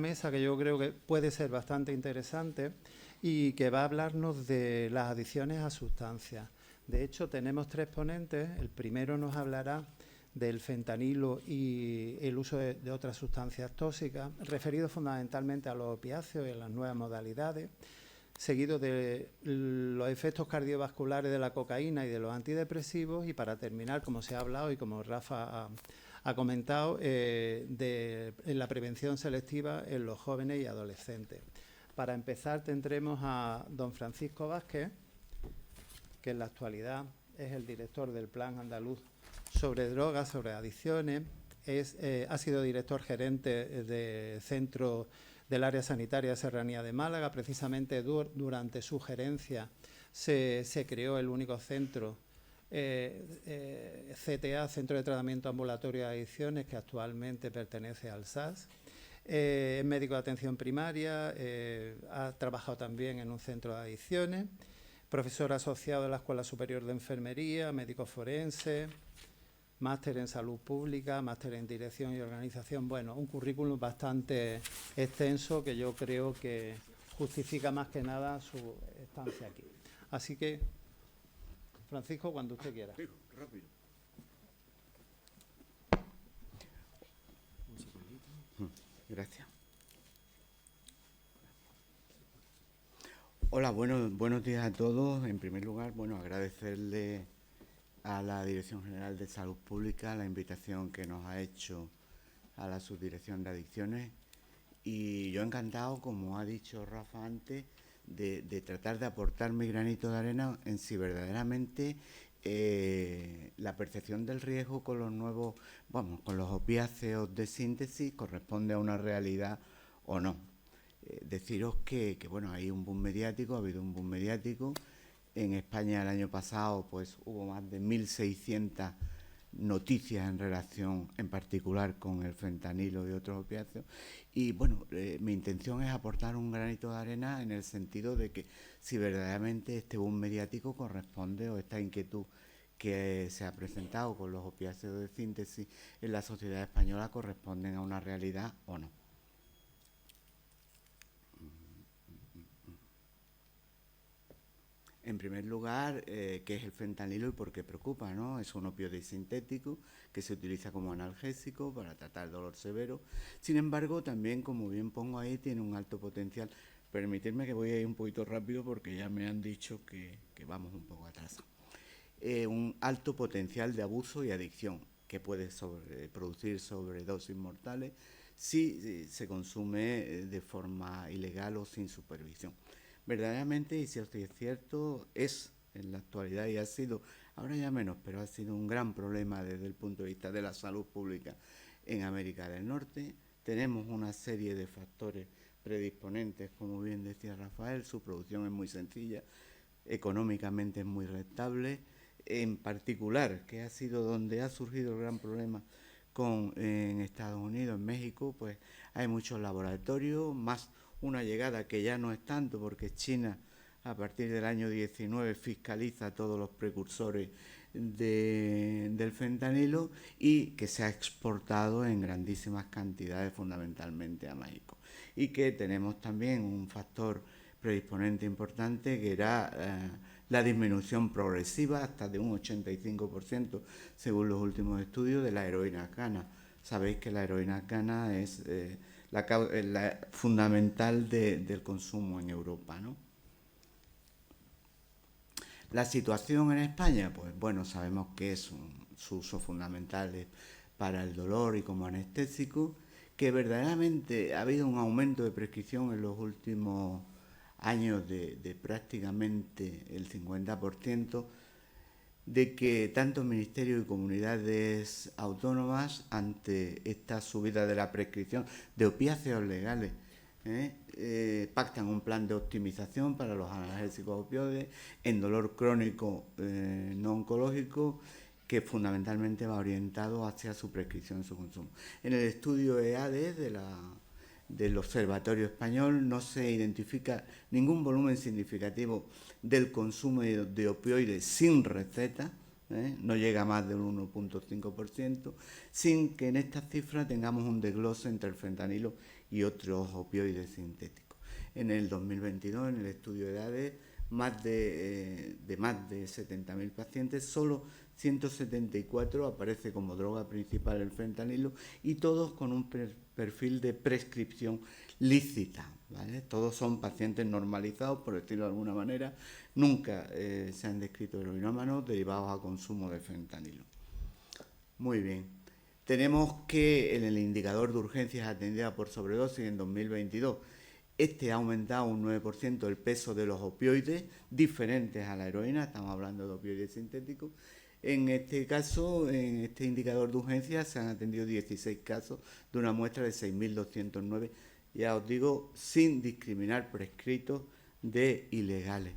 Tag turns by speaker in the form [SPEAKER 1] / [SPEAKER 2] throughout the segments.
[SPEAKER 1] mesa que yo creo que puede ser bastante interesante y que va a hablarnos de las adicciones a sustancias. De hecho, tenemos 3 ponentes. El primero nos hablará del fentanilo y el uso de otras sustancias tóxicas, referido fundamentalmente a los opiáceos y a las nuevas modalidades, seguido de los efectos cardiovasculares de la cocaína y de los antidepresivos, y para terminar, como se ha hablado y como Rafa ha comentado, en la prevención selectiva en los jóvenes y adolescentes. Para empezar tendremos a don Francisco Vázquez, que en la actualidad es el director del Plan Andaluz sobre drogas, sobre adicciones, ha sido director gerente de centro del área sanitaria de Serranía de Málaga. Precisamente durante su gerencia se creó el único centro CTA, Centro de Tratamiento Ambulatorio de Adicciones, que actualmente pertenece al SAS. Es médico de atención primaria, ha trabajado también en un centro de adicciones, profesor asociado de la Escuela Superior de Enfermería, médico forense, máster en salud pública, máster en dirección y organización. Bueno, un currículum bastante extenso que yo creo que justifica más que nada su estancia aquí. Así que, Francisco, cuando usted quiera.
[SPEAKER 2] Sí, rápido. Gracias. Hola, buenos días a todos. En primer lugar, agradecerle a la Dirección General de Salud Pública la invitación que nos ha hecho a la Subdirección de Adicciones, y yo encantado, como ha dicho Rafa antes, de tratar de aportar mi granito de arena en si verdaderamente la percepción del riesgo con los nuevos, con los opiáceos de síntesis corresponde a una realidad o no. Deciros que hay un boom mediático, ha habido un boom mediático. En España el año pasado pues hubo más de 1.600 noticias en relación en particular con el fentanilo y otros opiáceos, y mi intención es aportar un granito de arena en el sentido de que si verdaderamente este boom mediático corresponde, o esta inquietud que se ha presentado con los opiáceos de síntesis en la sociedad española, corresponden a una realidad o no. En primer lugar, ¿qué es el fentanilo y por qué preocupa, ¿no? Es un opioide sintético que se utiliza como analgésico para tratar el dolor severo. Sin embargo, también, como bien pongo ahí, tiene un alto potencial. Permitidme que voy a ir un poquito rápido porque ya me han dicho que vamos un poco atrasados. Un alto potencial de abuso y adicción que puede producir sobredosis mortales si se consume de forma ilegal o sin supervisión. Verdaderamente, y si es cierto, es en la actualidad, y ha sido, ahora ya menos, pero ha sido un gran problema desde el punto de vista de la salud pública en América del Norte. Tenemos una serie de factores predisponentes, como bien decía Rafael. Su producción es muy sencilla, económicamente es muy rentable. En particular, que ha sido donde ha surgido el gran problema en Estados Unidos, en México, pues hay muchos laboratorios, más una llegada que ya no es tanto, porque China a partir del año 19 fiscaliza todos los precursores del fentanilo, y que se ha exportado en grandísimas cantidades fundamentalmente a México. Y que tenemos también un factor predisponente importante, que era la disminución progresiva hasta de un 85%, según los últimos estudios, de la heroína cana. Sabéis que la heroína cana es la fundamental del consumo en Europa, ¿no? La situación en España, pues sabemos que es su uso fundamental para el dolor y como anestésico, que verdaderamente ha habido un aumento de prescripción en los últimos años de prácticamente el 50%, de que tanto ministerios y comunidades autónomas, ante esta subida de la prescripción de opiáceos legales, pactan un plan de optimización para los analgésicos opioides en dolor crónico no oncológico, que fundamentalmente va orientado hacia su prescripción y su consumo. En el estudio EADE del Observatorio Español no se identifica ningún volumen significativo del consumo de opioides sin receta, no llega a más del 1.5%, sin que en estas cifras tengamos un desglose entre el fentanilo y otros opioides sintéticos. En el 2022, en el estudio de edades, más de 70.000 pacientes, solo 174 aparece como droga principal el fentanilo y todos con un perfil de prescripción lícita, ¿vale? Todos son pacientes normalizados, por decirlo de alguna manera, nunca se han descrito heroinómanos derivados a consumo de fentanilo. Muy bien. Tenemos que en el indicador de urgencias atendidas por sobredosis en 2022, ha aumentado un 9% el peso de los opioides diferentes a la heroína, estamos hablando de opioides sintéticos. En este caso, en este indicador de urgencias, se han atendido 16 casos de una muestra de 6.209, ya os digo, sin discriminar prescritos de ilegales.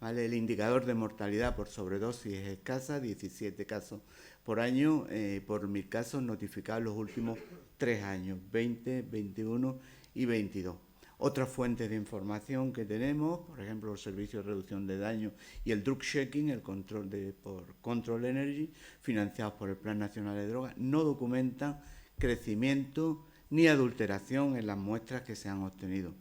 [SPEAKER 2] ¿Vale? El indicador de mortalidad por sobredosis es escasa, 17 casos por año, por 1.000 casos notificados en los últimos 3 años, 20, 21 y 22. Otras fuentes de información que tenemos, por ejemplo, los servicios de reducción de daño y el drug checking, el control por Control Energy, financiados por el Plan Nacional de Drogas, no documentan crecimiento ni adulteración en las muestras que se han obtenido.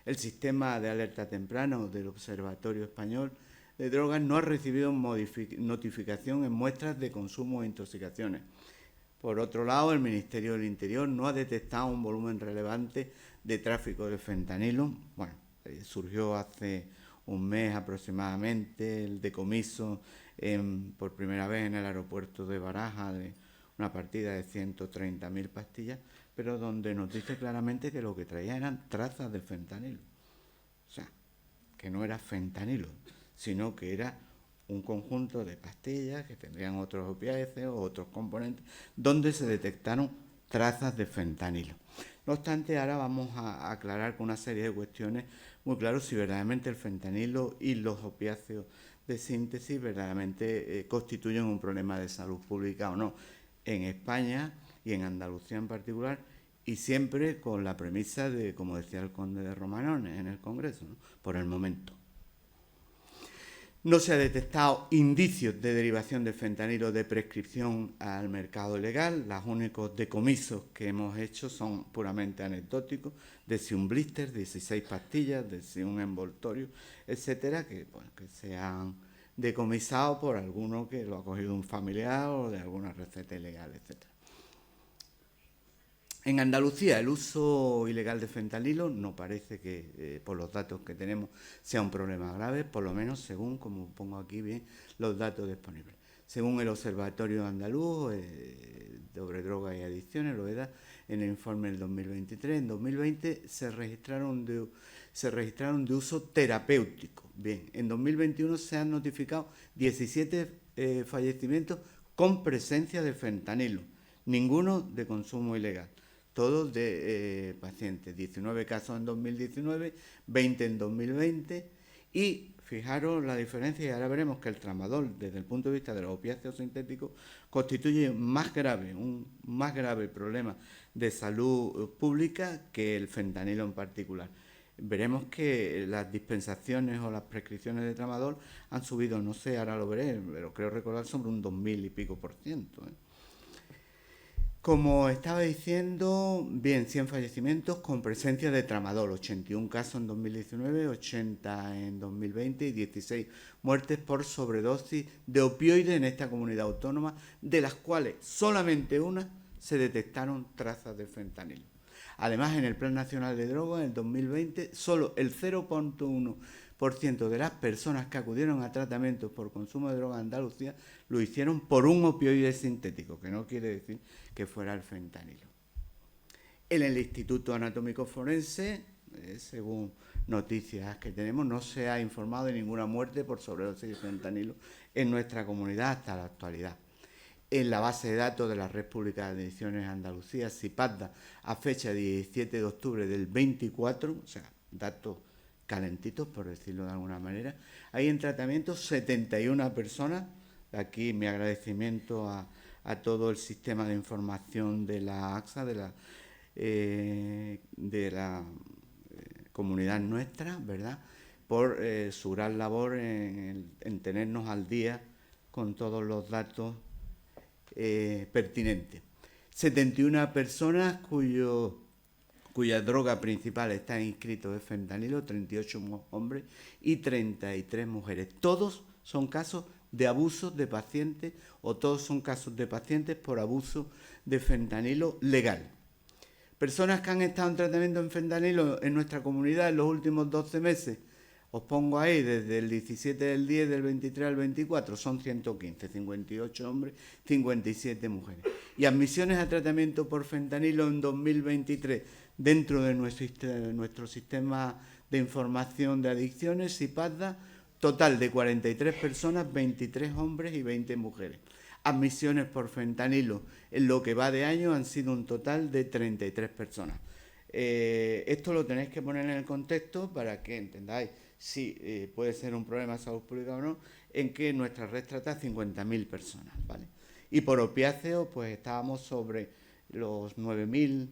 [SPEAKER 2] El sistema de alerta temprana del Observatorio Español de Drogas no ha recibido notificación en muestras de consumo e intoxicaciones. Por otro lado, el Ministerio del Interior no ha detectado un volumen relevante de tráfico de fentanilo. Bueno, surgió hace un mes aproximadamente el decomiso por primera vez en el aeropuerto de Baraja de una partida de 130.000 pastillas, pero donde nos dice claramente que lo que traía eran trazas de fentanilo. O sea, que no era fentanilo, sino que era un conjunto de pastillas que tendrían otros opiáceos o otros componentes, donde se detectaron trazas de fentanilo. No obstante, ahora vamos a aclarar con una serie de cuestiones muy claras si verdaderamente el fentanilo y los opiáceos de síntesis verdaderamente constituyen un problema de salud pública o no, en España y en Andalucía en particular, y siempre con la premisa de, como decía el conde de Romanones en el Congreso, ¿no? Por el momento. No se ha detectado indicios de derivación del fentanilo de prescripción al mercado legal. Los únicos decomisos que hemos hecho son puramente anecdóticos, de si un blister, 16 pastillas, de si un envoltorio, etcétera, que se han decomisado por alguno que lo ha cogido un familiar o de alguna receta ilegal, etcétera. En Andalucía, el uso ilegal de fentanilo no parece que, por los datos que tenemos, sea un problema grave, por lo menos según, como pongo aquí bien, los datos disponibles. Según el Observatorio Andaluz sobre Drogas y Adicciones, el OEDA, en el informe del 2023, en 2020 se registraron de uso terapéutico. Bien, en 2021 se han notificado 17 fallecimientos con presencia de fentanilo, ninguno de consumo ilegal. Todos de pacientes, 19 casos en 2019, 20 en 2020 y fijaros la diferencia y ahora veremos que el tramadol desde el punto de vista de los opiáceos sintéticos constituye un más grave problema de salud pública que el fentanilo en particular. Veremos que las dispensaciones o las prescripciones de tramadol han subido, no sé, ahora lo veré, pero creo recordar sobre un 2.000 y pico %. Como estaba diciendo, bien, 100 fallecimientos con presencia de tramadol, 81 casos en 2019, 80 en 2020 y 16 muertes por sobredosis de opioides en esta comunidad autónoma, de las cuales solamente una se detectaron trazas de fentanilo. Además, en el Plan Nacional de Drogas, en el 2020, solo el 0,1% de las personas que acudieron a tratamientos por consumo de drogas en Andalucía lo hicieron por un opioide sintético, que no quiere decir que fuera el fentanilo. En el Instituto Anatómico Forense, según noticias que tenemos, no se ha informado de ninguna muerte por sobredosis de fentanilo en nuestra comunidad hasta la actualidad. En la base de datos de la Red Pública de Adicciones Andalucía, CIPADDA, a fecha de 17 de octubre del 24, o sea, datos calentitos, por decirlo de alguna manera, hay en tratamiento 71 personas. Aquí mi agradecimiento a todo el sistema de información de la AXA, de la comunidad nuestra, ¿verdad?, por su gran labor en tenernos al día con todos los datos pertinentes. 71 personas cuyo cuya droga principal está inscrito es fentanilo, 38 hombres y 33 mujeres. Todos son casos de abuso de pacientes o todos son casos de pacientes por abuso de fentanilo legal. Personas que han estado en tratamiento en fentanilo en nuestra comunidad en los últimos 12 meses, os pongo ahí desde el 17 del 10 del 23 al 24, son 115, 58 hombres, 57 mujeres. Y admisiones a tratamiento por fentanilo en 2023 dentro de nuestro sistema de información de adicciones, SIPADA, total de 43 personas, 23 hombres y 20 mujeres. Admisiones por fentanilo en lo que va de año han sido un total de 33 personas. Esto lo tenéis que poner en el contexto para que entendáis si puede ser un problema de salud pública o no, en que nuestra red trata 50.000 personas, ¿vale? Y por opiáceos, pues estábamos sobre los 9.000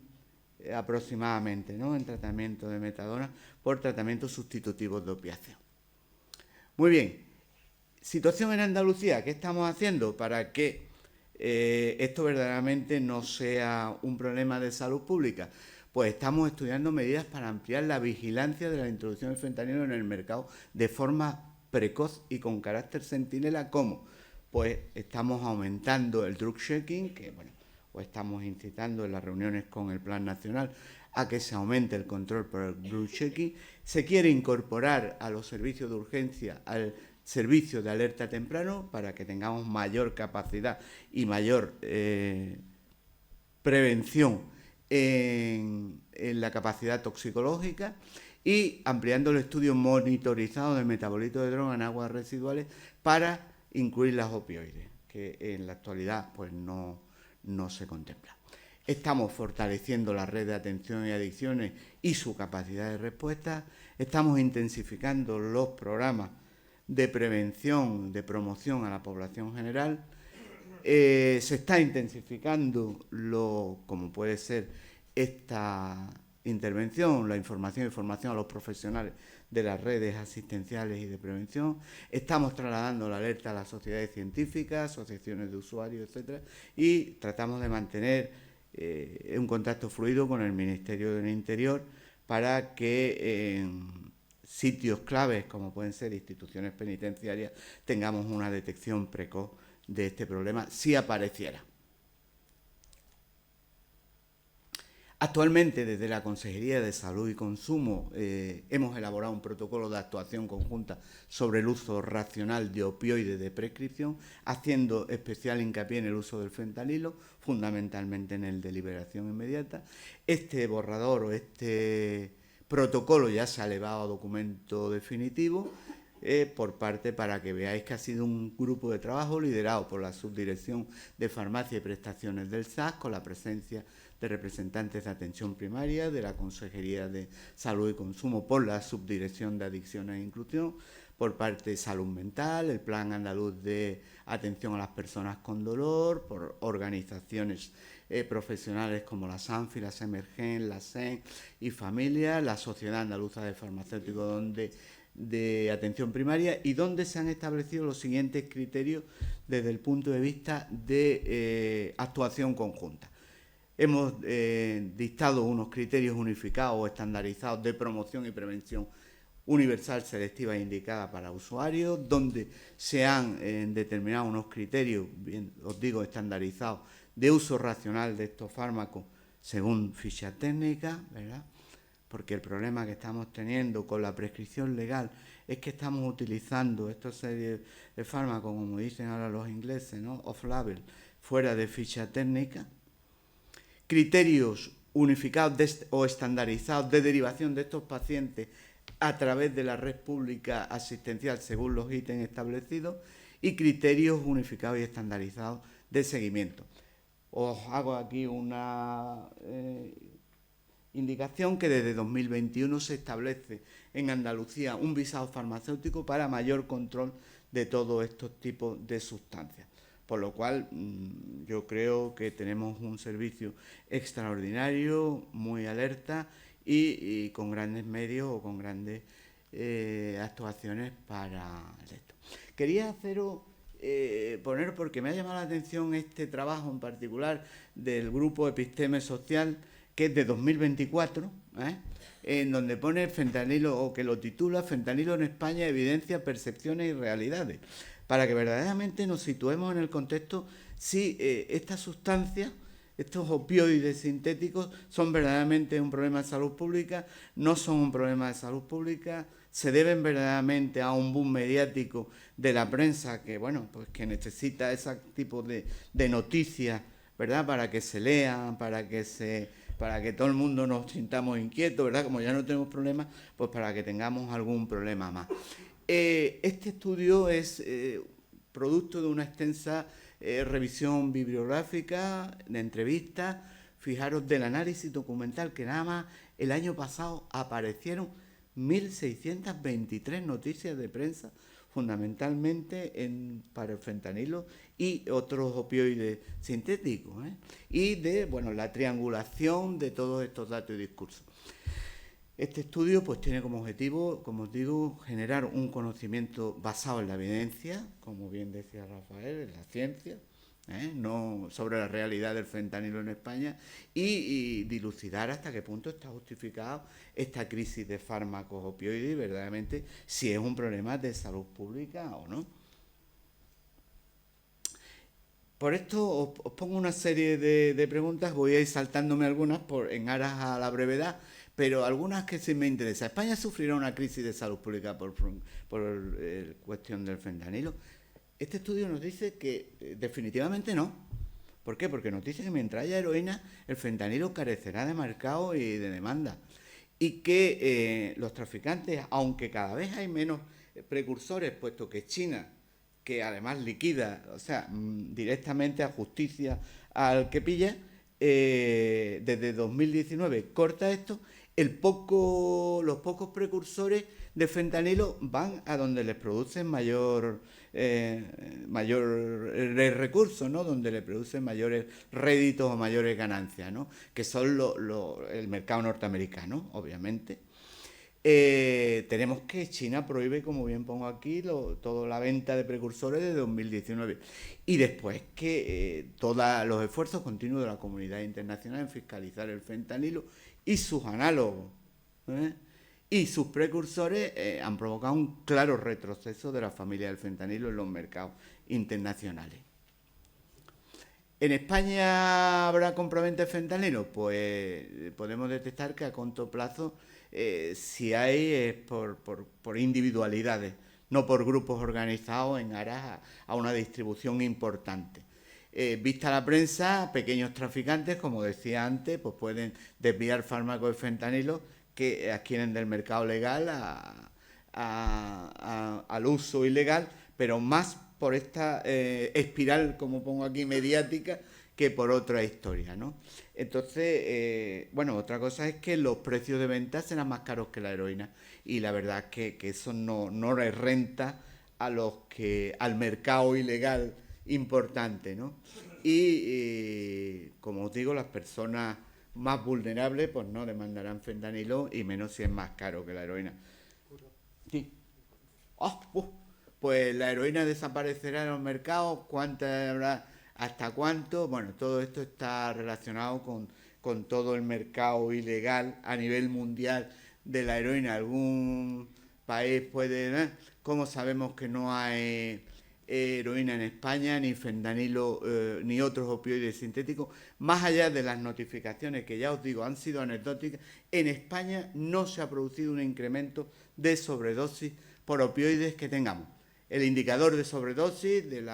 [SPEAKER 2] aproximadamente, ¿no?, en tratamiento de metadona por tratamientos sustitutivos de opiáceos. Muy bien. Situación en Andalucía, ¿qué estamos haciendo para que esto verdaderamente no sea un problema de salud pública? Pues estamos estudiando medidas para ampliar la vigilancia de la introducción del fentanilo en el mercado de forma precoz y con carácter centinela. ¿Cómo? Pues estamos aumentando el drug checking, que bueno, o estamos incitando en las reuniones con el Plan Nacional a que se aumente el control por el drug checking. Se quiere incorporar a los servicios de urgencia al servicio de alerta temprano para que tengamos mayor capacidad y mayor prevención en la capacidad toxicológica, y ampliando el estudio monitorizado de metabolitos de droga en aguas residuales para incluir las opioides, que en la actualidad pues no se contempla. Estamos fortaleciendo la red de atención y adicciones y su capacidad de respuesta. Estamos intensificando los programas de prevención, de promoción a la población general. Se está intensificando como puede ser esta intervención, la información y formación a los profesionales de las redes asistenciales y de prevención. Estamos trasladando la alerta a las sociedades científicas, asociaciones de usuarios, etcétera, y tratamos de mantener un contacto fluido con el Ministerio del Interior para que en sitios claves, como pueden ser instituciones penitenciarias, tengamos una detección precoz de este problema si apareciera. Actualmente, desde la Consejería de Salud y Consumo, hemos elaborado un protocolo de actuación conjunta sobre el uso racional de opioides de prescripción, haciendo especial hincapié en el uso del fentanilo, fundamentalmente en el de liberación inmediata. Este borrador o este protocolo ya se ha elevado a documento definitivo por parte, para que veáis que ha sido un grupo de trabajo liderado por la Subdirección de Farmacia y Prestaciones del SAS, con la presencia de representantes de atención primaria, de la Consejería de Salud y Consumo por la Subdirección de Adicciones e Inclusión, por parte de Salud Mental, el Plan Andaluz de Atención a las Personas con Dolor, por organizaciones profesionales como la SANFI, la SEMERGEN, la SEN y Familia, la Sociedad Andaluza de Farmacéuticos de Atención Primaria, y donde se han establecido los siguientes criterios desde el punto de vista de actuación conjunta. Hemos dictado unos criterios unificados o estandarizados de promoción y prevención universal, selectiva e indicada para usuarios, donde se han determinado unos criterios, bien, os digo, estandarizados de uso racional de estos fármacos según ficha técnica, ¿verdad? Porque el problema que estamos teniendo con la prescripción legal es que estamos utilizando esta serie de fármacos, como dicen ahora los ingleses, ¿no?, off-label, fuera de ficha técnica. Criterios unificados o estandarizados de derivación de estos pacientes a través de la red pública asistencial según los ítems establecidos, y criterios unificados y estandarizados de seguimiento. Os hago aquí una indicación que desde 2021 se establece en Andalucía un visado farmacéutico para mayor control de todos estos tipos de sustancias. Por lo cual, yo creo que tenemos un servicio extraordinario, muy alerta y con grandes medios o con grandes actuaciones para esto. Quería poner, porque me ha llamado la atención este trabajo en particular del grupo Episteme Social, que es de 2024, en donde pone fentanilo, o que lo titula Fentanilo en España, evidencia, percepciones y realidades, para que verdaderamente nos situemos en el contexto si estas sustancias, estos opioides sintéticos, son verdaderamente un problema de salud pública, no son un problema de salud pública, se deben verdaderamente a un boom mediático de la prensa que, bueno, pues que necesita ese tipo de noticias, ¿verdad?, para que se lean, para que todo el mundo nos sintamos inquietos, ¿verdad? Como ya no tenemos problemas, pues para que tengamos algún problema más. Este estudio es producto de una extensa revisión bibliográfica, de entrevistas. Fijaros, del análisis documental, que nada más el año pasado aparecieron 1.623 noticias de prensa, fundamentalmente para el fentanilo y otros opioides sintéticos, y de, bueno, la triangulación de todos estos datos y discursos. Este estudio pues tiene como objetivo, como os digo, generar un conocimiento basado en la evidencia, como bien decía Rafael, en la ciencia, no sobre la realidad del fentanilo en España, y dilucidar hasta qué punto está justificado esta crisis de fármacos opioides y verdaderamente si es un problema de salud pública o no. Por esto os pongo una serie de preguntas, voy a ir saltándome algunas en aras a la brevedad, pero algunas que sí me interesan. ¿España sufrirá una crisis de salud pública por cuestión del fentanilo? Este estudio nos dice que definitivamente no. ¿Por qué? Porque nos dice que mientras haya heroína, el fentanilo carecerá de mercado y de demanda. Y que los traficantes, aunque cada vez hay menos precursores, puesto que China, que además liquida, o sea, directamente a justicia al que pilla, desde 2019 corta esto, los pocos precursores de fentanilo van a donde les producen mayor recursos, ¿no? Donde le producen mayores réditos o mayores ganancias, ¿no? Que son el mercado norteamericano, obviamente. Tenemos que China prohíbe, como bien pongo aquí, toda la venta de precursores de 2019. Y después que todos los esfuerzos continuos de la comunidad internacional en fiscalizar el fentanilo y sus análogos y sus precursores han provocado un claro retroceso de la familia del fentanilo en los mercados internacionales. ¿En España habrá compraventa de fentanilo? Pues podemos detectar que a corto plazo si hay es por individualidades, no por grupos organizados en aras a una distribución importante. Vista la prensa, pequeños traficantes, como decía antes, pues pueden desviar fármacos de fentanilo que adquieren del mercado legal al uso ilegal, pero más por esta espiral, como pongo aquí, mediática, que por otra historia, ¿no? Entonces, bueno, otra cosa es que los precios de venta serán más caros que la heroína y la verdad es que eso no les renta al mercado ilegal importante, ¿no? Y como os digo, las personas más vulnerables pues no demandarán fentanilo y menos si es más caro que la heroína. Sí. Pues la heroína desaparecerá en los mercados, ¿cuánta habrá? ¿Hasta cuánto? Bueno, todo esto está relacionado con todo el mercado ilegal a nivel mundial de la heroína. Algún país puede... ¿Cómo sabemos que no hay heroína en España, ni fentanilo, ni otros opioides sintéticos? Más allá de las notificaciones que ya os digo han sido anecdóticas, en España no se ha producido un incremento de sobredosis por opioides que tengamos. El indicador de sobredosis del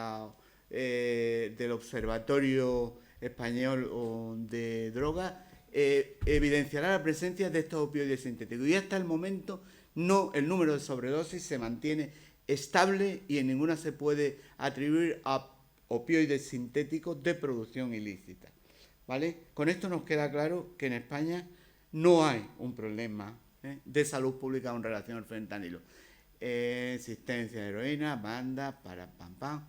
[SPEAKER 2] Observatorio Español de Drogas evidenciará la presencia de estos opioides sintéticos. Y hasta el momento el número de sobredosis se mantiene estable y en ninguna se puede atribuir a opioides sintéticos de producción ilícita, ¿vale? Con esto nos queda claro que en España no hay un problema de salud pública en relación al fentanilo. Existencia de heroína, banda, pam.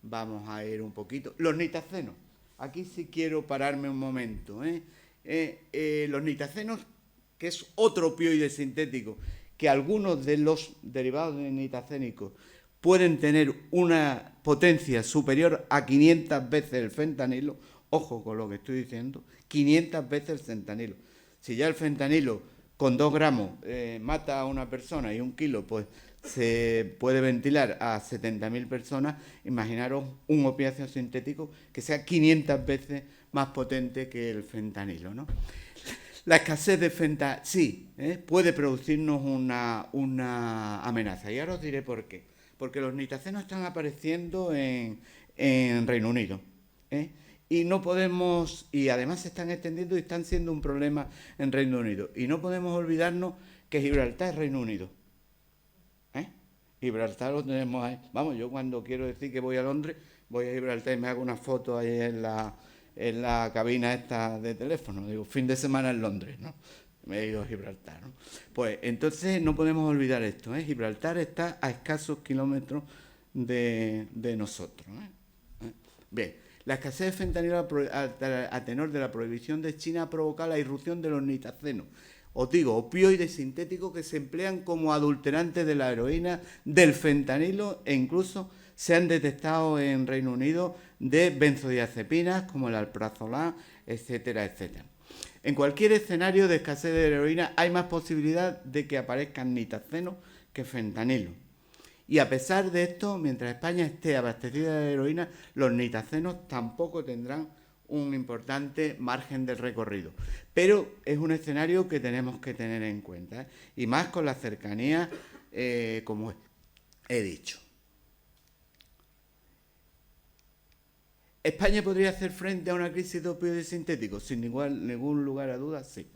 [SPEAKER 2] Vamos a ir un poquito. Los nitacenos. Aquí sí quiero pararme un momento. Los nitacenos, que es otro opioide sintético, que algunos de los derivados de nitacénicos pueden tener una potencia superior a 500 veces el fentanilo, ojo con lo que estoy diciendo, 500 veces el fentanilo. Si ya el fentanilo con 2 gramos mata a una persona y 1 kilo pues se puede ventilar a 70.000 personas, imaginaros un opiáceo sintético que sea 500 veces más potente que el fentanilo, ¿no? La escasez de fentanilo, sí, puede producirnos una amenaza. Y ahora os diré por qué. Porque los nitacenos están apareciendo en Reino Unido. Y no podemos, y además se están extendiendo y están siendo un problema en Reino Unido. Y no podemos olvidarnos que Gibraltar es Reino Unido. Gibraltar lo tenemos ahí. Vamos, yo cuando quiero decir que voy a Londres, voy a Gibraltar y me hago una foto ahí en la cabina esta de teléfono. Digo, fin de semana en Londres, ¿no? Me he ido a Gibraltar, ¿no? Pues entonces no podemos olvidar esto, Gibraltar está a escasos kilómetros de nosotros, Bien, la escasez de fentanilo a tenor de la prohibición de China ha provocado la irrupción de los nitacenos. Os digo, opioides sintéticos que se emplean como adulterantes de la heroína, del fentanilo e incluso se han detectado en Reino Unido de benzodiazepinas como el alprazolam, etcétera, etcétera. En cualquier escenario de escasez de heroína hay más posibilidad de que aparezcan nitacenos que fentanilo. Y a pesar de esto, mientras España esté abastecida de heroína, los nitacenos tampoco tendrán un importante margen de recorrido. Pero es un escenario que tenemos que tener en cuenta, y más con la cercanía, como he dicho. ¿España podría hacer frente a una crisis de opioides sintéticos? Sin ningún lugar a dudas, sí.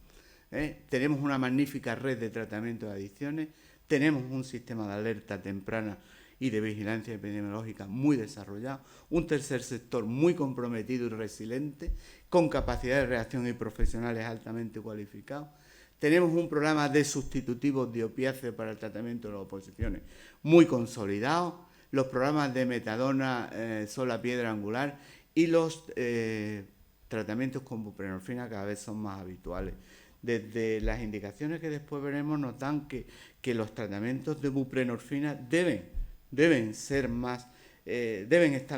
[SPEAKER 2] Tenemos una magnífica red de tratamiento de adicciones, tenemos un sistema de alerta temprana y de vigilancia epidemiológica muy desarrollado, un tercer sector muy comprometido y resiliente, con capacidad de reacción y profesionales altamente cualificados. Tenemos un programa de sustitutivos de opiáceos para el tratamiento de las oposiciones muy consolidado. Los programas de metadona son la piedra angular y los tratamientos con buprenorfina cada vez son más habituales. Desde las indicaciones que después veremos nos dan que los tratamientos de buprenorfina deben estar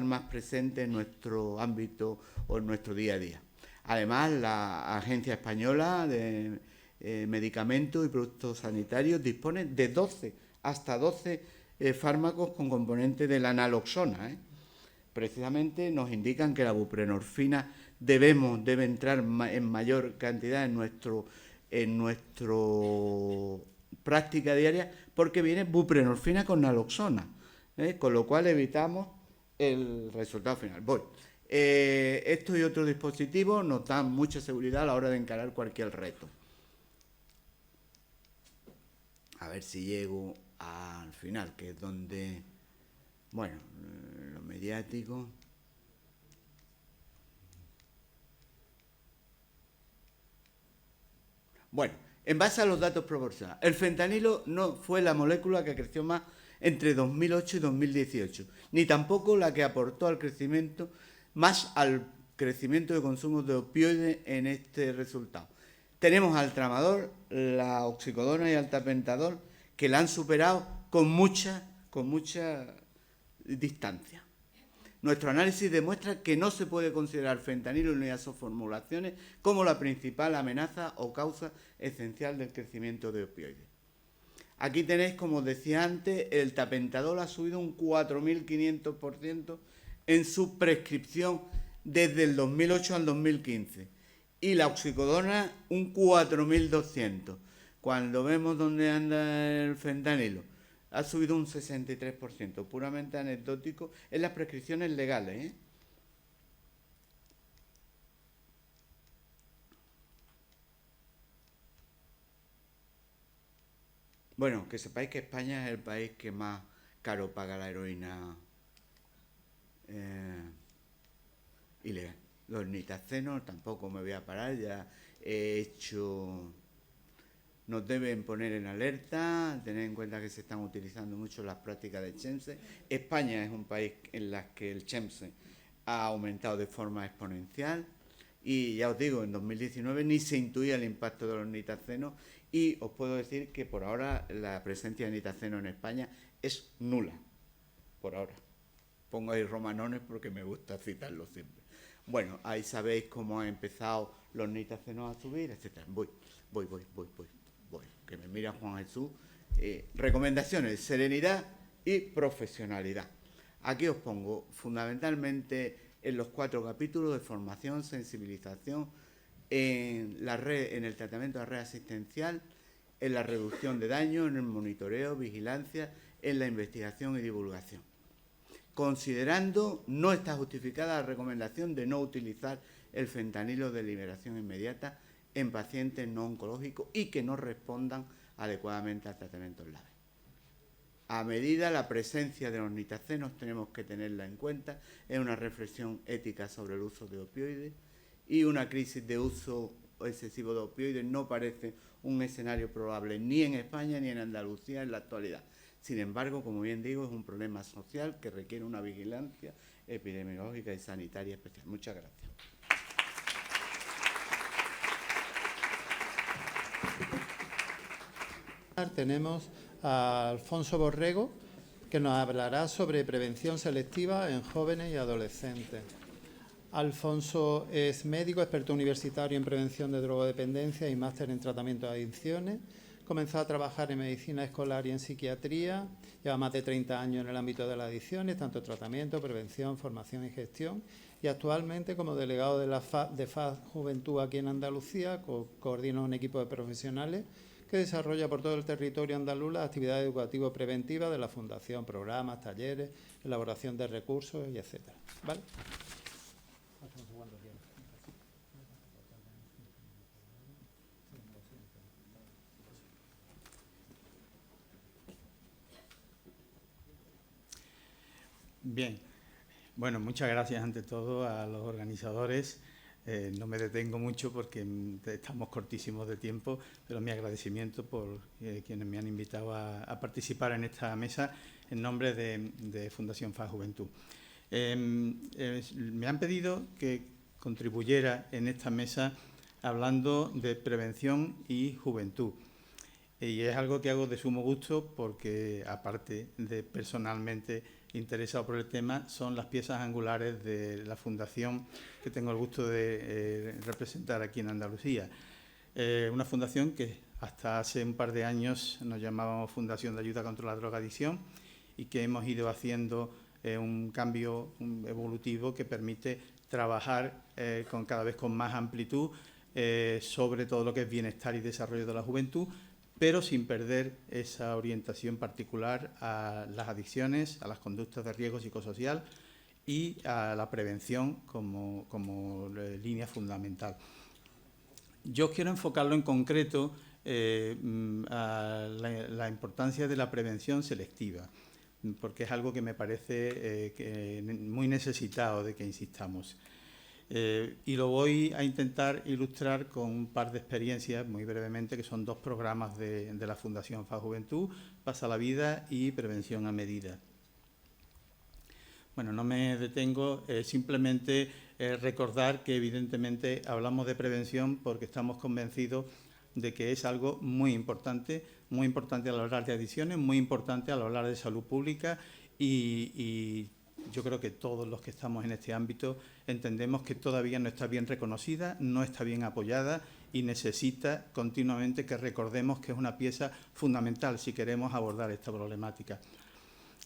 [SPEAKER 2] más presentes en nuestro ámbito o en nuestro día a día. Además, la Agencia Española de Medicamentos y Productos Sanitarios dispone de hasta 12 fármacos con componente de la naloxona. Precisamente nos indican que la buprenorfina debe entrar en mayor cantidad en nuestro práctica diaria, porque viene buprenorfina con naloxona, con lo cual evitamos el resultado final. Esto y otros dispositivos nos dan mucha seguridad a la hora de encarar cualquier reto. A ver si llego al final, que es donde, bueno, lo mediático. Bueno, en base a los datos proporcionados, el fentanilo no fue la molécula que creció más entre 2008 y 2018, ni tampoco la que aportó al crecimiento de consumo de opioides en este resultado. Tenemos al tramador, la oxicodona y el tapentadol, que la han superado con mucha distancia. Nuestro análisis demuestra que no se puede considerar fentanilo ni a sus formulaciones como la principal amenaza o causa esencial del crecimiento de opioides. Aquí tenéis, como os decía antes, el tapentadol ha subido un 4.500% en su prescripción desde el 2008 al 2015 y la oxicodona un 4.200%. Cuando vemos dónde anda el fentanilo, ha subido un 63%, puramente anecdótico, en las prescripciones legales. Bueno, que sepáis que España es el país que más caro paga la heroína ilegal. Los nitacenos tampoco me voy a parar, ya he hecho... Nos deben poner en alerta, tener en cuenta que se están utilizando mucho las prácticas de Chemse. España es un país en el que el Chemse ha aumentado de forma exponencial y ya os digo, en 2019 ni se intuía el impacto de los nitacenos y os puedo decir que por ahora la presencia de nitaceno en España es nula, por ahora. Pongo ahí romanones porque me gusta citarlo siempre. Bueno, ahí sabéis cómo han empezado los nitacenos a subir, etcétera. Voy, que me mira Juan Jesús. Recomendaciones, serenidad y profesionalidad. Aquí os pongo fundamentalmente en los 4 capítulos de formación, sensibilización, en la red, en el tratamiento de la red asistencial, en la reducción de daño, en el monitoreo, vigilancia, en la investigación y divulgación. Considerando, no está justificada la recomendación de no utilizar el fentanilo de liberación inmediata en pacientes no oncológicos y que no respondan adecuadamente a tratamientos laves. A medida la presencia de los nitacenos tenemos que tenerla en cuenta en una reflexión ética sobre el uso de opioides, y una crisis de uso excesivo de opioides no parece un escenario probable ni en España ni en Andalucía en la actualidad. Sin embargo, como bien digo, es un problema social que requiere una vigilancia epidemiológica y sanitaria especial. Muchas gracias.
[SPEAKER 1] Tenemos a Alfonso Borrego, que nos hablará sobre prevención selectiva en jóvenes y adolescentes. Alfonso es médico, experto universitario en prevención de drogodependencia y máster en tratamiento de adicciones. Comenzó a trabajar en medicina escolar y en psiquiatría. Lleva más de 30 años en el ámbito de las adicciones, tanto tratamiento, prevención, formación y gestión. Y actualmente, como delegado de FAD Juventud aquí en Andalucía, coordina un equipo de profesionales que desarrolla por todo el territorio andaluz las actividades educativas preventivas de la Fundación, programas, talleres, elaboración de recursos y etcétera. ¿Vale?
[SPEAKER 3] Bien, bueno, muchas gracias ante todo a los organizadores. No me detengo mucho porque estamos cortísimos de tiempo, pero mi agradecimiento por quienes me han invitado a participar en esta mesa en nombre de Fundación FAD Juventud. Me han pedido que contribuyera en esta mesa hablando de prevención y juventud. Y es algo que hago de sumo gusto porque, aparte de personalmente interesado por el tema, son las piezas angulares de la fundación que tengo el gusto de representar aquí en Andalucía. Una fundación que hasta hace un par de años nos llamábamos Fundación de Ayuda contra la Drogadicción y que hemos ido haciendo un cambio evolutivo que permite trabajar cada vez con más amplitud sobre todo lo que es bienestar y desarrollo de la juventud, pero sin perder esa orientación particular a las adicciones, a las conductas de riesgo psicosocial y a la prevención como línea fundamental. Yo quiero enfocarlo en concreto a la importancia de la prevención selectiva, porque es algo que me parece muy necesitado de que insistamos. Y lo voy a intentar ilustrar con un par de experiencias, muy brevemente, que son 2 programas de la Fundación FAD Juventud, Pasa la Vida y Prevención a Medida. Bueno, no me detengo, simplemente recordar que evidentemente hablamos de prevención porque estamos convencidos de que es algo muy importante al hablar de adicciones, muy importante al hablar de salud pública y yo creo que todos los que estamos en este ámbito entendemos que todavía no está bien reconocida, no está bien apoyada y necesita continuamente que recordemos que es una pieza fundamental si queremos abordar esta problemática.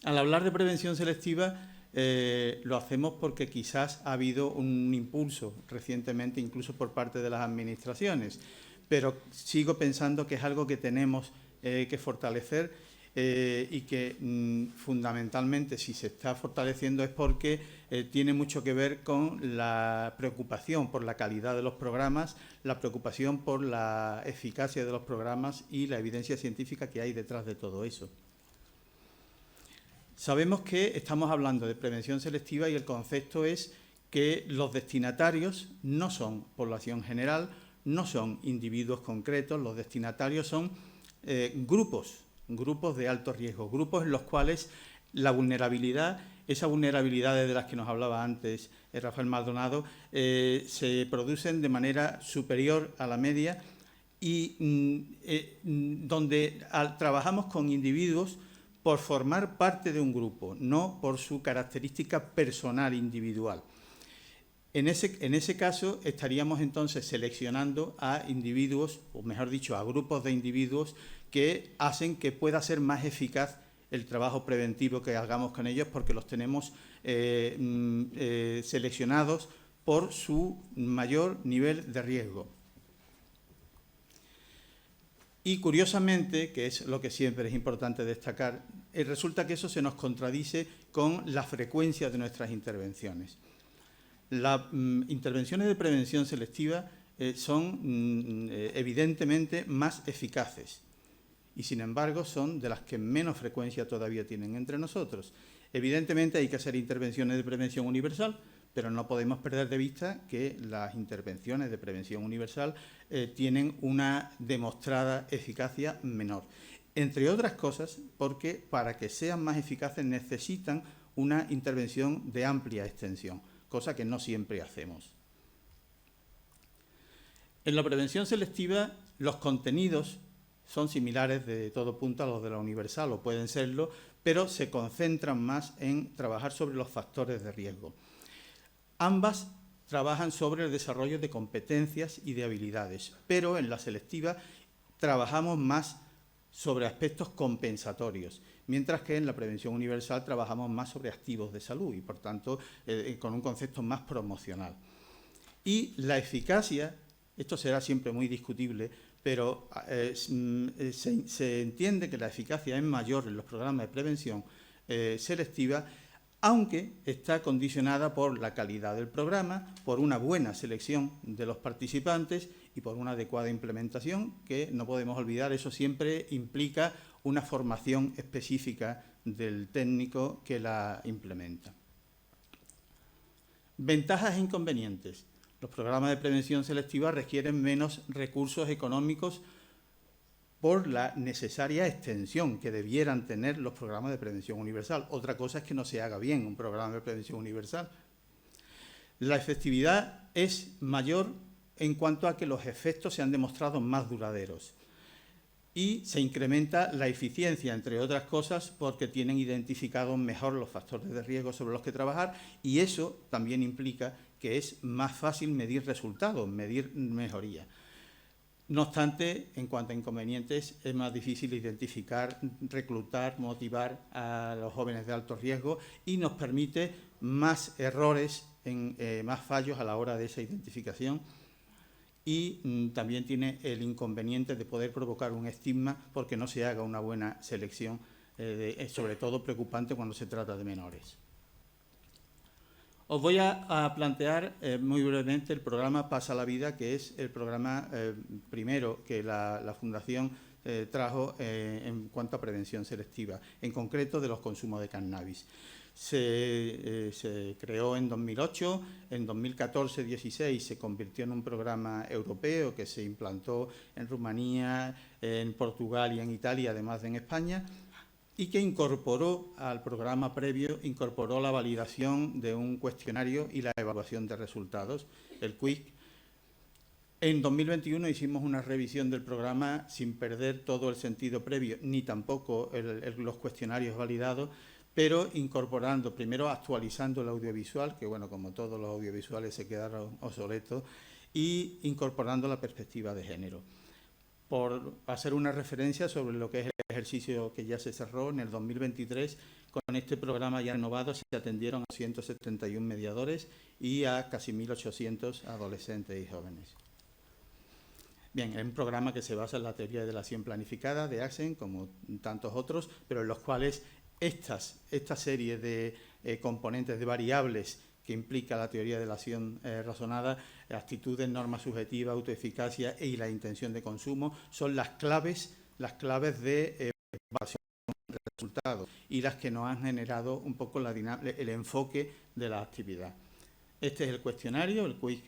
[SPEAKER 3] Al hablar de prevención selectiva lo hacemos porque quizás ha habido un impulso recientemente, incluso por parte de las administraciones, pero sigo pensando que es algo que tenemos que fortalecer y que fundamentalmente si se está fortaleciendo es porque tiene mucho que ver con la preocupación por la calidad de los programas, la preocupación por la eficacia de los programas y la evidencia científica que hay detrás de todo eso. Sabemos que estamos hablando de prevención selectiva y el concepto es que los destinatarios no son población general, no son individuos concretos, los destinatarios son grupos de alto riesgo, grupos en los cuales la vulnerabilidad, esa vulnerabilidad de las que nos hablaba antes Rafael Maldonado, se producen de manera superior a la media y donde trabajamos con individuos por formar parte de un grupo, no por su característica personal individual. En ese caso estaríamos entonces seleccionando a individuos, o mejor dicho, a grupos de individuos que hacen que pueda ser más eficaz el trabajo preventivo que hagamos con ellos, porque los tenemos seleccionados por su mayor nivel de riesgo. Y curiosamente, que es lo que siempre es importante destacar, resulta que eso se nos contradice con la frecuencia de nuestras intervenciones. Las intervenciones de prevención selectiva son evidentemente más eficaces y, sin embargo, son de las que menos frecuencia todavía tienen entre nosotros. Evidentemente hay que hacer intervenciones de prevención universal, pero no podemos perder de vista que las intervenciones de prevención universal tienen una demostrada eficacia menor. Entre otras cosas, porque para que sean más eficaces necesitan una intervención de amplia extensión, cosa que no siempre hacemos. En la prevención selectiva, los contenidos son similares de todo punto a los de la universal, o pueden serlo, pero se concentran más en trabajar sobre los factores de riesgo. Ambas trabajan sobre el desarrollo de competencias y de habilidades, pero en la selectiva trabajamos más sobre aspectos compensatorios, mientras que en la prevención universal trabajamos más sobre activos de salud y, por tanto, con un concepto más promocional. Y la eficacia, esto será siempre muy discutible, pero se entiende que la eficacia es mayor en los programas de prevención selectiva, aunque está condicionada por la calidad del programa, por una buena selección de los participantes y por una adecuada implementación, que no podemos olvidar, eso siempre implica una formación específica del técnico que la implementa. Ventajas e inconvenientes. Los programas de prevención selectiva requieren menos recursos económicos por la necesaria extensión que debieran tener los programas de prevención universal. Otra cosa es que no se haga bien un programa de prevención universal. La efectividad es mayor en cuanto a que los efectos se han demostrado más duraderos. Y se incrementa la eficiencia, entre otras cosas, porque tienen identificados mejor los factores de riesgo sobre los que trabajar, y eso también implica que es más fácil medir resultados, medir mejoría. No obstante, en cuanto a inconvenientes, es más difícil identificar, reclutar, motivar a los jóvenes de alto riesgo y nos permite más errores, más fallos a la hora de esa identificación. Y también tiene el inconveniente de poder provocar un estigma porque no se haga una buena selección, sobre todo preocupante cuando se trata de menores. Os voy a plantear muy brevemente el programa Pasa la Vida, que es el programa primero que la Fundación trajo en cuanto a prevención selectiva, en concreto de los consumos de cannabis. Se creó en 2008, en 2014-16 se convirtió en un programa europeo que se implantó en Rumanía, en Portugal y en Italia, además de en España, y que incorporó al programa previo, incorporó la validación de un cuestionario y la evaluación de resultados, el QUIC. En 2021 hicimos una revisión del programa sin perder todo el sentido previo, ni tampoco los cuestionarios validados, pero incorporando, primero actualizando el audiovisual, que bueno, como todos los audiovisuales se quedaron obsoletos, y incorporando la perspectiva de género. Por hacer una referencia sobre lo que es el ejercicio que ya se cerró en el 2023, con este programa ya renovado se atendieron a 171 mediadores y a casi 1.800 adolescentes y jóvenes. Bien, es un programa que se basa en la teoría de la acción planificada de Axen, como tantos otros, pero en los cuales esta serie de componentes, de variables que implica la teoría de la acción razonada, actitudes, normas subjetivas, autoeficacia y la intención de consumo, son las claves de evaluación de resultados y las que nos han generado un poco el enfoque de la actividad. Este es el cuestionario, el QUIC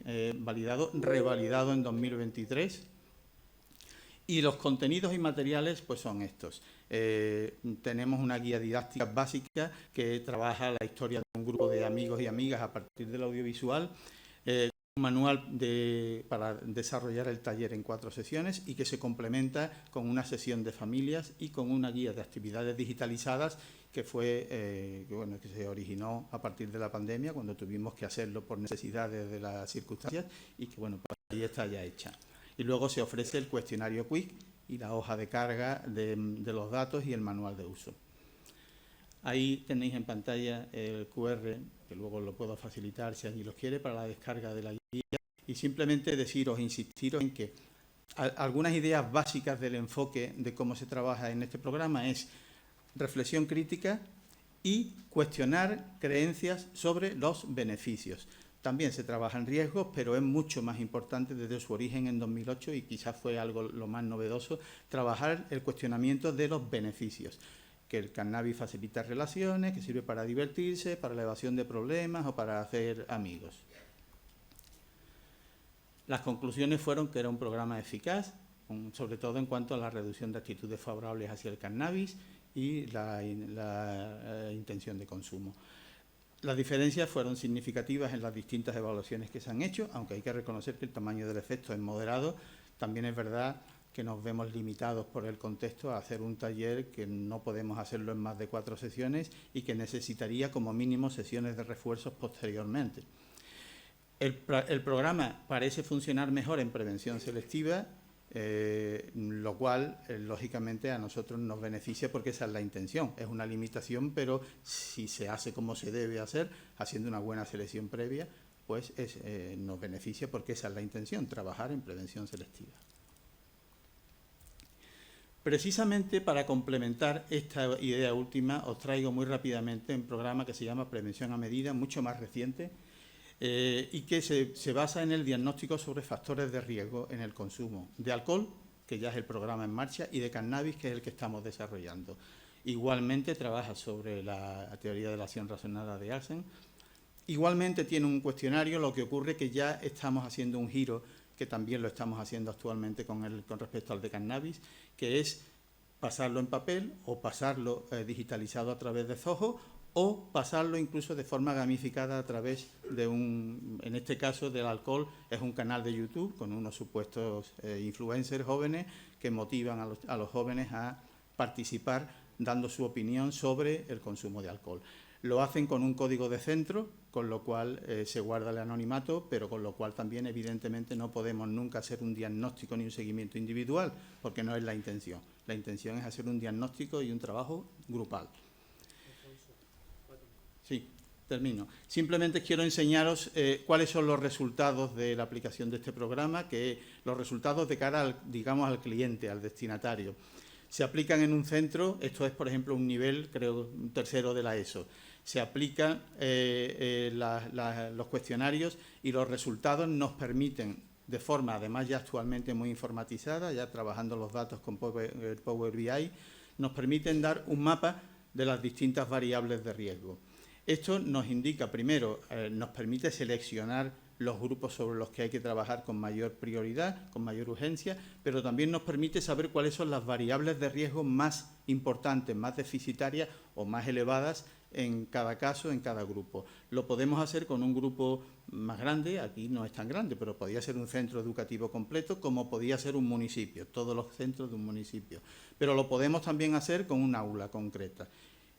[SPEAKER 3] revalidado en 2023. Y los contenidos y materiales pues son estos. Tenemos una guía didáctica básica que trabaja la historia de un grupo de amigos y amigas a partir del audiovisual, manual para desarrollar el taller en 4 sesiones y que se complementa con una sesión de familias y con una guía de actividades digitalizadas que que se originó a partir de la pandemia, cuando tuvimos que hacerlo por necesidades de las circunstancias y que, bueno, pues ahí está ya hecha. Y luego se ofrece el cuestionario quick y la hoja de carga de los datos y el manual de uso. Ahí tenéis en pantalla el QR, que luego lo puedo facilitar si alguien lo quiere, para la descarga de la guía. Y simplemente insistiros en que algunas ideas básicas del enfoque de cómo se trabaja en este programa es reflexión crítica y cuestionar creencias sobre los beneficios. También se trabaja en riesgos, pero es mucho más importante desde su origen en 2008 y quizás fue algo lo más novedoso, trabajar el cuestionamiento de los beneficios. Que el cannabis facilita relaciones, que sirve para divertirse, para la evasión de problemas o para hacer amigos. Las conclusiones fueron que era un programa eficaz, sobre todo en cuanto a la reducción de actitudes favorables hacia el cannabis y la intención de consumo. Las diferencias fueron significativas en las distintas evaluaciones que se han hecho, aunque hay que reconocer que el tamaño del efecto es moderado. También es verdad que nos vemos limitados por el contexto a hacer un taller que no podemos hacerlo en más de 4 sesiones y que necesitaría como mínimo sesiones de refuerzos posteriormente. El programa parece funcionar mejor en prevención selectiva, lo cual, lógicamente, a nosotros nos beneficia porque esa es la intención. Es una limitación, pero si se hace como se debe hacer, haciendo una buena selección previa, pues nos beneficia porque esa es la intención, trabajar en prevención selectiva. Precisamente para complementar esta idea última, os traigo muy rápidamente un programa que se llama Prevención a Medida, mucho más reciente, y que se basa en el diagnóstico sobre factores de riesgo en el consumo de alcohol, que ya es el programa en marcha, y de cannabis, que es el que estamos desarrollando. Igualmente trabaja sobre la teoría de la acción razonada de Arsen. Igualmente tiene un cuestionario, lo que ocurre que ya estamos haciendo un giro, que también lo estamos haciendo actualmente con respecto al de cannabis, que es pasarlo en papel o pasarlo digitalizado a través de Zoho o pasarlo incluso de forma gamificada a través de en este caso del alcohol, es un canal de YouTube con unos supuestos influencers jóvenes que motivan a los jóvenes a participar dando su opinión sobre el consumo de alcohol. Lo hacen con un código de centro, con lo cual se guarda el anonimato, pero con lo cual también, evidentemente, no podemos nunca hacer un diagnóstico ni un seguimiento individual, porque no es la intención. La intención es hacer un diagnóstico y un trabajo grupal. Sí, termino. Simplemente quiero enseñaros cuáles son los resultados de la aplicación de este programa, que los resultados de cara al cliente, al destinatario. Se aplican en un centro, esto es, por ejemplo, un nivel, creo, un tercero de la ESO. Se aplican los cuestionarios y los resultados nos permiten, de forma además ya actualmente muy informatizada, ya trabajando los datos con Power BI, nos permiten dar un mapa de las distintas variables de riesgo. Esto nos indica, primero, nos permite seleccionar los grupos sobre los que hay que trabajar con mayor prioridad, con mayor urgencia, pero también nos permite saber cuáles son las variables de riesgo más importantes, más deficitarias o más elevadas en cada caso, en cada grupo. Lo podemos hacer con un grupo más grande, aquí no es tan grande, pero podría ser un centro educativo completo, como podía ser un municipio, todos los centros de un municipio. Pero lo podemos también hacer con un aula concreta.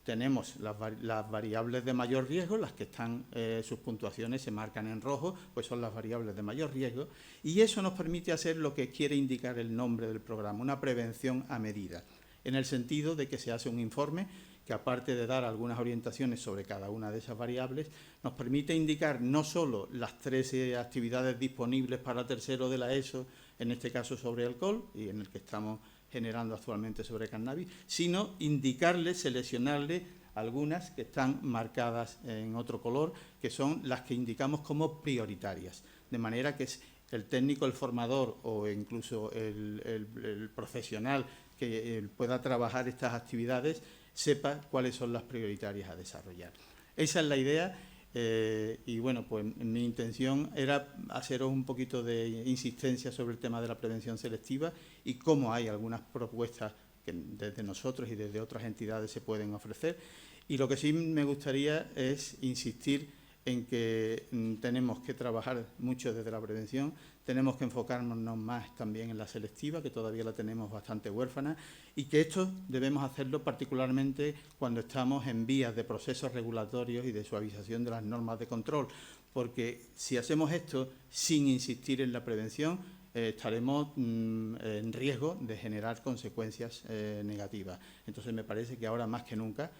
[SPEAKER 3] Tenemos las variables de mayor riesgo, las que están, sus puntuaciones se marcan en rojo, pues son las variables de mayor riesgo, y eso nos permite hacer lo que quiere indicar el nombre del programa, una prevención a medida, en el sentido de que se hace un informe que, aparte de dar algunas orientaciones sobre cada una de esas variables, nos permite indicar no solo las 13 actividades disponibles para tercero de la ESO, en este caso sobre alcohol, y en el que estamos generando actualmente sobre cannabis, sino indicarle, seleccionarle algunas que están marcadas en otro color, que son las que indicamos como prioritarias, de manera que es el técnico, el formador o incluso el profesional que pueda trabajar estas actividades sepa cuáles son las prioritarias a desarrollar. Esa es la idea. Y bueno, pues mi intención era haceros un poquito de insistencia sobre el tema de la prevención selectiva y cómo hay algunas propuestas que desde nosotros y desde otras entidades se pueden ofrecer. Y lo que sí me gustaría es insistir en que tenemos que trabajar mucho desde la prevención, tenemos que enfocarnos más también en la selectiva, que todavía la tenemos bastante huérfana, y que esto debemos hacerlo particularmente cuando estamos en vías de procesos regulatorios y de suavización de las normas de control, porque si hacemos esto sin insistir en la prevención, estaremos en riesgo de generar consecuencias negativas. Entonces, me parece que ahora más que nunca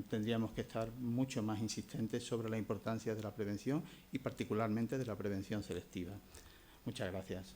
[SPEAKER 3] tendríamos que estar mucho más insistentes sobre la importancia de la prevención y particularmente de la prevención selectiva. Muchas gracias.